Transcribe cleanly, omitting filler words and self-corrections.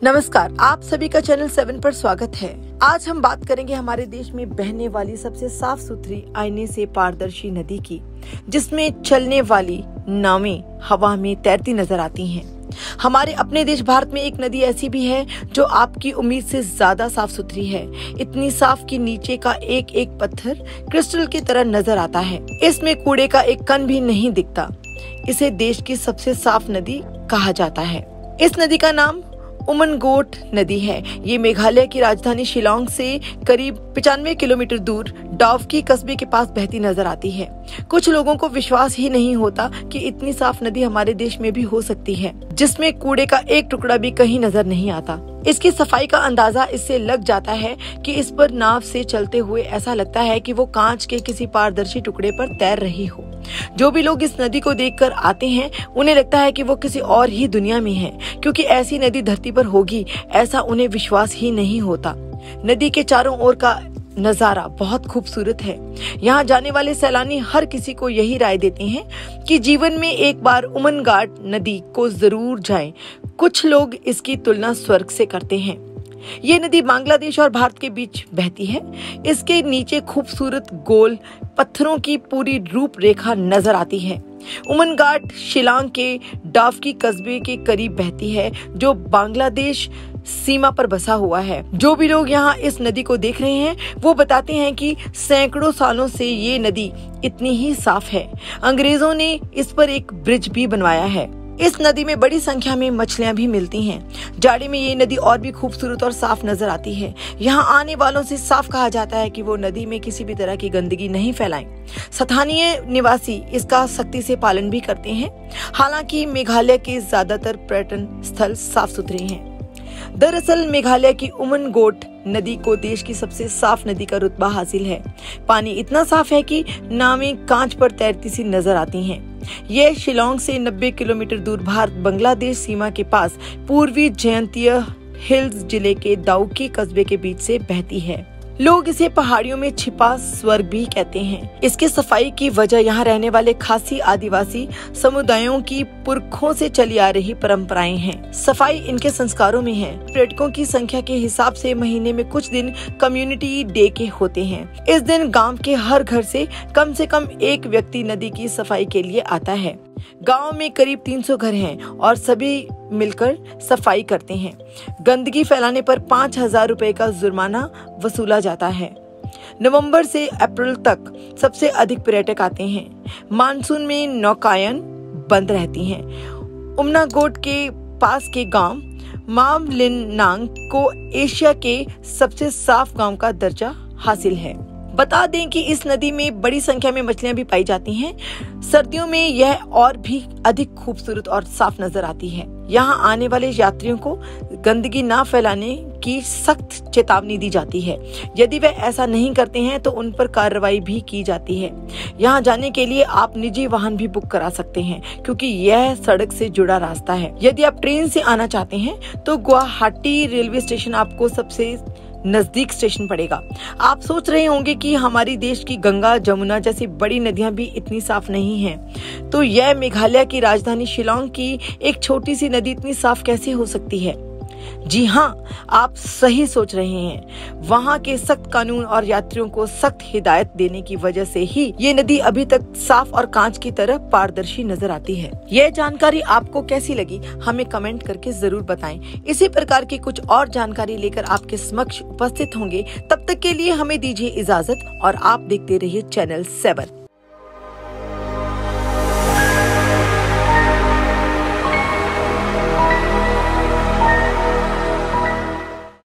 नमस्कार, आप सभी का चैनल 7 पर स्वागत है। आज हम बात करेंगे हमारे देश में बहने वाली सबसे साफ सुथरी आईने से पारदर्शी नदी की, जिसमें चलने वाली नावें हवा में तैरती नजर आती हैं। हमारे अपने देश भारत में एक नदी ऐसी भी है जो आपकी उम्मीद से ज्यादा साफ सुथरी है। इतनी साफ कि नीचे का एक एक पत्थर क्रिस्टल की तरह नजर आता है। इसमें कूड़े का एक कण भी नहीं दिखता। इसे देश की सबसे साफ नदी कहा जाता है। इस नदी का नाम उमनगोट नदी है। ये मेघालय की राजधानी शिलांग से करीब 95 किलोमीटर दूर डाउकी कस्बे के पास बहती नजर आती है। कुछ लोगों को विश्वास ही नहीं होता कि इतनी साफ नदी हमारे देश में भी हो सकती है, जिसमें कूड़े का एक टुकड़ा भी कहीं नजर नहीं आता। इसकी सफाई का अंदाजा इससे लग जाता है कि इस पर नाव से चलते हुए ऐसा लगता है कि वो कांच के किसी पारदर्शी टुकड़े पर तैर रही हो। जो भी लोग इस नदी को देखकर आते हैं, उन्हें लगता है कि वो किसी और ही दुनिया में हैं, क्योंकि ऐसी नदी धरती पर होगी ऐसा उन्हें विश्वास ही नहीं होता। नदी के चारों ओर का नजारा बहुत खूबसूरत है। यहाँ जाने वाले सैलानी हर किसी को यही राय देते हैं कि जीवन में एक बार उमनगाट नदी को जरूर जाएं। कुछ लोग इसकी तुलना स्वर्ग से करते हैं। ये नदी बांग्लादेश और भारत के बीच बहती है। इसके नीचे खूबसूरत गोल पत्थरों की पूरी रूपरेखा नजर आती है। उमनगाट शिलांग के डाउकी कस्बे के करीब बहती है, जो बांग्लादेश सीमा पर बसा हुआ है। जो भी लोग यहाँ इस नदी को देख रहे हैं, वो बताते हैं कि सैकड़ों सालों से ये नदी इतनी ही साफ है। अंग्रेजों ने इस पर एक ब्रिज भी बनवाया है। इस नदी में बड़ी संख्या में मछलियां भी मिलती हैं। जाड़े में ये नदी और भी खूबसूरत और साफ नजर आती है। यहाँ आने वालों से साफ कहा जाता है कि वो नदी में किसी भी तरह की गंदगी नहीं फैलाएं। स्थानीय निवासी इसका सख्ती से पालन भी करते हैं। हालांकि मेघालय के ज्यादातर पर्यटन स्थल साफ सुथरे हैं। दरअसल मेघालय की उमनगोट नदी को देश की सबसे साफ नदी का रुतबा हासिल है। पानी इतना साफ है कि नावें कांच पर तैरती सी नजर आती हैं। यह शिलांग से 90 किलोमीटर दूर भारत बांग्लादेश सीमा के पास पूर्वी जयंतिया हिल्स जिले के डाउकी कस्बे के बीच से बहती है। लोग इसे पहाड़ियों में छिपा स्वर्ग भी कहते हैं। इसकी सफाई की वजह यहाँ रहने वाले खासी आदिवासी समुदायों की पुरखों से चली आ रही परंपराएं हैं। सफाई इनके संस्कारों में है। पर्यटकों की संख्या के हिसाब से महीने में कुछ दिन कम्युनिटी डे के होते हैं। इस दिन गांव के हर घर से कम एक व्यक्ति नदी की सफाई के लिए आता है। गांव में करीब 300 घर हैं और सभी मिलकर सफाई करते हैं। गंदगी फैलाने पर 5,000 रुपए का जुर्माना वसूला जाता है। नवंबर से अप्रैल तक सबसे अधिक पर्यटक आते हैं। मानसून में नौकायन बंद रहती हैं। उमनागोट के पास के गांव मावलिननांग को एशिया के सबसे साफ गांव का दर्जा हासिल है। बता दें कि इस नदी में बड़ी संख्या में मछलियां भी पाई जाती हैं। सर्दियों में यह और भी अधिक खूबसूरत और साफ नजर आती है। यहाँ आने वाले यात्रियों को गंदगी ना फैलाने की सख्त चेतावनी दी जाती है। यदि वे ऐसा नहीं करते हैं तो उन पर कार्रवाई भी की जाती है। यहाँ जाने के लिए आप निजी वाहन भी बुक करा सकते हैं, क्योंकि यह सड़क से जुड़ा रास्ता है। यदि आप ट्रेन से आना चाहते हैं तो गुवाहाटी रेलवे स्टेशन आपको सबसे नजदीक स्टेशन पड़ेगा। आप सोच रहे होंगे कि हमारी देश की गंगा, जमुना जैसी बड़ी नदियां भी इतनी साफ नहीं हैं, तो यह मेघालय की राजधानी शिलांग की एक छोटी सी नदी इतनी साफ कैसे हो सकती है? जी हाँ, आप सही सोच रहे हैं। वहाँ के सख्त कानून और यात्रियों को सख्त हिदायत देने की वजह से ही ये नदी अभी तक साफ और कांच की तरह पारदर्शी नजर आती है। यह जानकारी आपको कैसी लगी, हमें कमेंट करके जरूर बताएं। इसी प्रकार की कुछ और जानकारी लेकर आपके समक्ष उपस्थित होंगे। तब तक के लिए हमें दीजिए इजाजत और आप देखते रहिए चैनल 7।